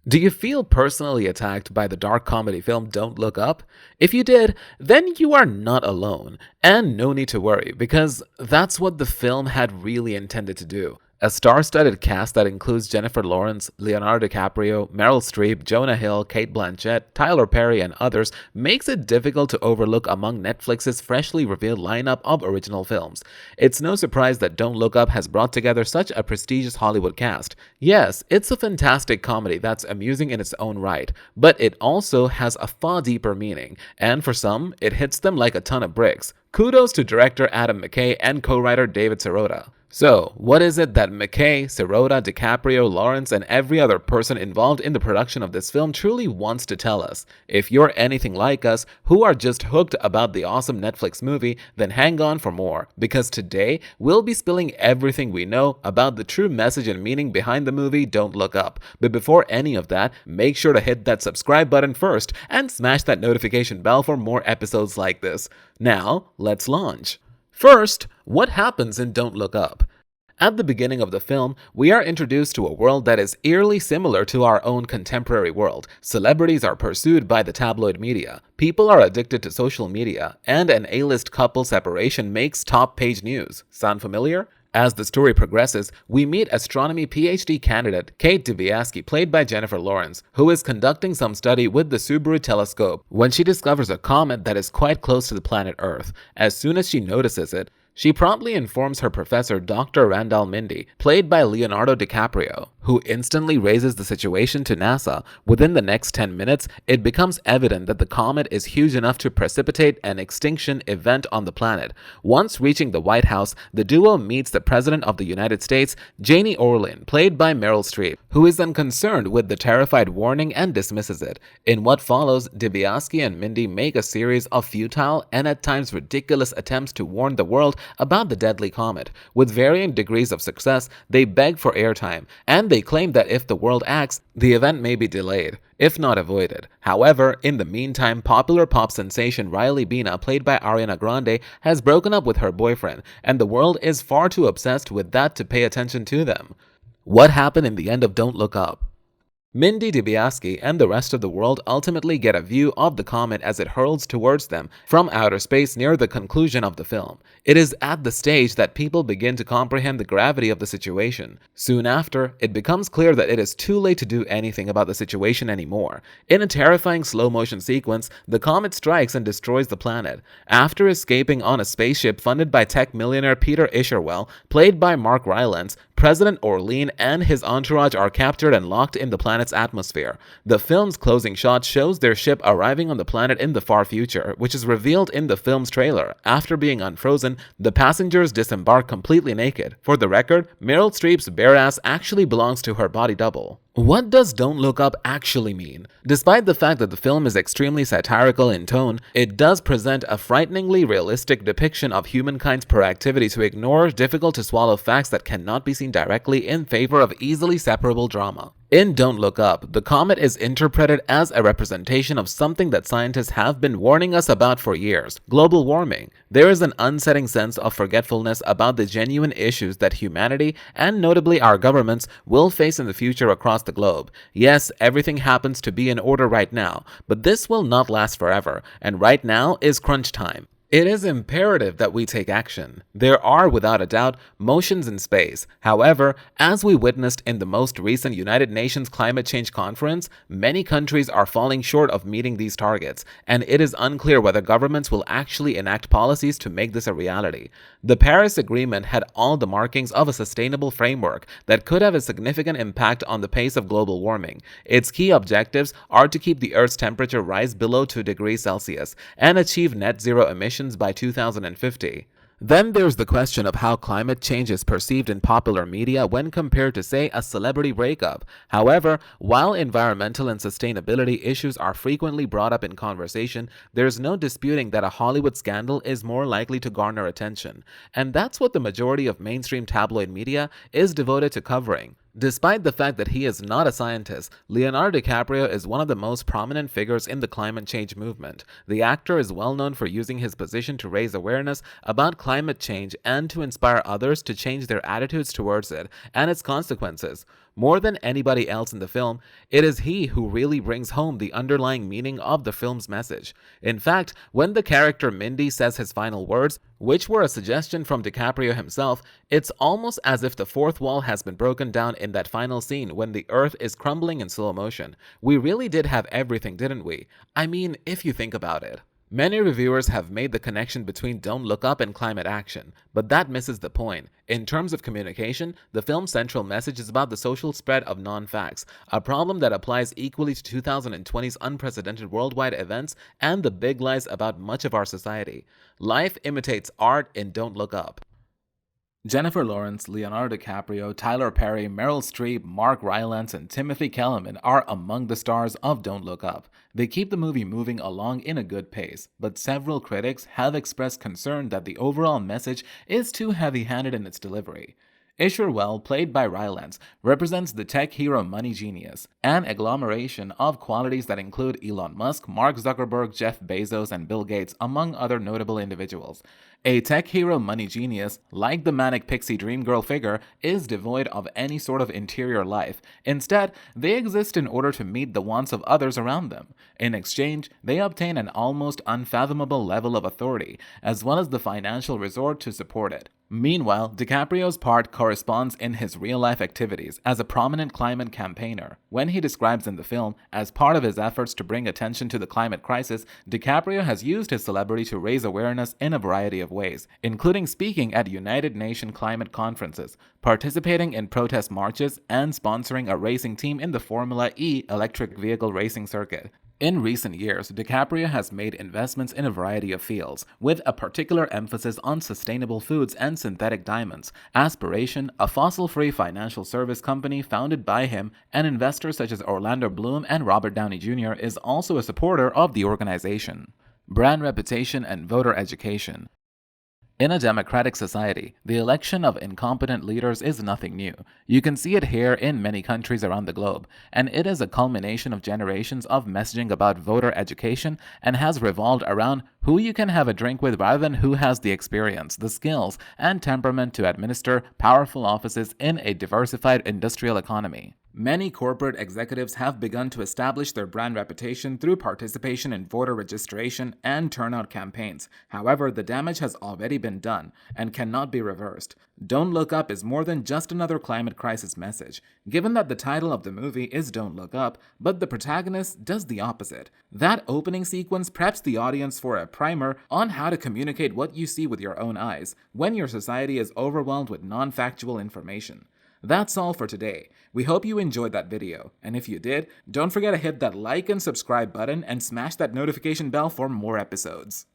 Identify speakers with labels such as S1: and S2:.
S1: Do you feel personally attacked by the dark comedy film Don't Look Up? If you did, then you are not alone, and no need to worry, because that's what the film had really intended to do. A star-studded cast that includes Jennifer Lawrence, Leonardo DiCaprio, Meryl Streep, Jonah Hill, Cate Blanchett, Tyler Perry, and others makes it difficult to overlook among Netflix's freshly revealed lineup of original films. It's no surprise that Don't Look Up has brought together such a prestigious Hollywood cast. Yes, it's a fantastic comedy that's amusing in its own right, but it also has a far deeper meaning, and for some, it hits them like a ton of bricks. Kudos to director Adam McKay and co-writer David Sirota. So, what is it that McKay, Sirota, DiCaprio, Lawrence, and every other person involved in the production of this film truly wants to tell us? If you're anything like us, who are just hooked about the awesome Netflix movie, then hang on for more, because today we'll be spilling everything we know about the true message and meaning behind the movie Don't Look Up. But before any of that, make sure to hit that subscribe button first and smash that notification bell for more episodes like this. Now, let's launch. First, what happens in Don't Look Up? At the beginning of the film, we are introduced to a world that is eerily similar to our own contemporary world. Celebrities are pursued by the tabloid media, people are addicted to social media, and an A-list couple separation makes top-page news. Sound familiar? As the story progresses, we meet astronomy PhD candidate Kate Dibiasky, played by Jennifer Lawrence, who is conducting some study with the Subaru Telescope when she discovers a comet that is quite close to the planet Earth. As soon as she notices it, she promptly informs her professor, Dr. Randall Mindy, played by Leonardo DiCaprio, who instantly raises the situation to NASA. Within the next 10 minutes, it becomes evident that the comet is huge enough to precipitate an extinction event on the planet. Once reaching the White House, the duo meets the President of the United States, Janie Orlin, played by Meryl Streep, who is unconcerned with the terrified warning and dismisses it. In what follows, Dibiasky and Mindy make a series of futile and at times ridiculous attempts to warn the world about the deadly comet. With varying degrees of success, they beg for airtime, and they claim that if the world acts, the event may be delayed, if not avoided. However, in the meantime, popular pop sensation Riley Bina, played by Ariana Grande, has broken up with her boyfriend, and the world is far too obsessed with that to pay attention to them. What happened in the end of Don't Look Up? Mindy, Dibiasky, and the rest of the world ultimately get a view of the comet as it hurls towards them from outer space near the conclusion of the film. It is at the stage that people begin to comprehend the gravity of the situation. Soon after, it becomes clear that it is too late to do anything about the situation anymore. In a terrifying slow-motion sequence, the comet strikes and destroys the planet. After escaping on a spaceship funded by tech millionaire Peter Isherwell, played by Mark Rylance, President Orlean and his entourage are captured and locked in the planet's atmosphere. The film's closing shot shows their ship arriving on the planet in the far future, which is revealed in the film's trailer. After being unfrozen, the passengers disembark completely naked. For the record, Meryl Streep's bare ass actually belongs to her body double. What does Don't Look Up actually mean? Despite the fact that the film is extremely satirical in tone, it does present a frighteningly realistic depiction of humankind's proactivity to ignore difficult-to-swallow facts that cannot be seen directly in favor of easily separable drama. In Don't Look Up, the comet is interpreted as a representation of something that scientists have been warning us about for years: global warming. There is an unsettling sense of forgetfulness about the genuine issues that humanity, and notably our governments, will face in the future across the globe. Yes, everything happens to be in order right now, but this will not last forever, and right now is crunch time. It is imperative that we take action. There are, without a doubt, motions in space. However, as we witnessed in the most recent United Nations Climate Change Conference, many countries are falling short of meeting these targets, and it is unclear whether governments will actually enact policies to make this a reality. The Paris Agreement had all the markings of a sustainable framework that could have a significant impact on the pace of global warming. Its key objectives are to keep the Earth's temperature rise below 2 degrees Celsius and achieve net zero emissions by 2050. Then there's the question of how climate change is perceived in popular media when compared to, say, a celebrity breakup. However, while environmental and sustainability issues are frequently brought up in conversation, there's no disputing that a Hollywood scandal is more likely to garner attention. And that's what the majority of mainstream tabloid media is devoted to covering. Despite the fact that he is not a scientist, Leonardo DiCaprio is one of the most prominent figures in the climate change movement. The actor is well known for using his position to raise awareness about climate change and to inspire others to change their attitudes towards it and its consequences. More than anybody else in the film, it is he who really brings home the underlying meaning of the film's message. In fact, when the character Mindy says his final words, which were a suggestion from DiCaprio himself, it's almost as if the fourth wall has been broken down in that final scene when the Earth is crumbling in slow motion. We really did have everything, didn't we? I mean, if you think about it. Many reviewers have made the connection between Don't Look Up and climate action, but that misses the point. In terms of communication, the film's central message is about the social spread of non-facts, a problem that applies equally to 2020's unprecedented worldwide events and the big lies about much of our society. Life imitates art in Don't Look Up. Jennifer Lawrence, Leonardo DiCaprio, Tyler Perry, Meryl Streep, Mark Rylance, and Timothy Chalamet are among the stars of Don't Look Up. They keep the movie moving along in a good pace, but several critics have expressed concern that the overall message is too heavy-handed in its delivery. Isherwell, played by Rylance, represents the tech hero money genius, an agglomeration of qualities that include Elon Musk, Mark Zuckerberg, Jeff Bezos, and Bill Gates, among other notable individuals. A tech hero money genius, like the manic pixie dream girl figure, is devoid of any sort of interior life. Instead, they exist in order to meet the wants of others around them. In exchange, they obtain an almost unfathomable level of authority, as well as the financial resort to support it. Meanwhile, DiCaprio's part corresponds in his real-life activities as a prominent climate campaigner. When he describes in the film, as part of his efforts to bring attention to the climate crisis, DiCaprio has used his celebrity to raise awareness in a variety of ways, including speaking at United Nations climate conferences, participating in protest marches, and sponsoring a racing team in the Formula E electric vehicle racing circuit. In recent years, DiCaprio has made investments in a variety of fields, with a particular emphasis on sustainable foods and synthetic diamonds. Aspiration, a fossil-free financial service company founded by him, and investors such as Orlando Bloom and Robert Downey Jr. is also a supporter of the organization. Brand reputation and voter education. In a democratic society, the election of incompetent leaders is nothing new. You can see it here in many countries around the globe, and it is a culmination of generations of messaging about voter education and has revolved around who you can have a drink with rather than who has the experience, the skills, and temperament to administer powerful offices in a diversified industrial economy. Many corporate executives have begun to establish their brand reputation through participation in voter registration and turnout campaigns. However, the damage has already been done and cannot be reversed. Don't Look Up is more than just another climate crisis message, given that the title of the movie is Don't Look Up, but the protagonist does the opposite. That opening sequence preps the audience for a primer on how to communicate what you see with your own eyes when your society is overwhelmed with non-factual information. That's all for today. We hope you enjoyed that video, and if you did, don't forget to hit that like and subscribe button and smash that notification bell for more episodes.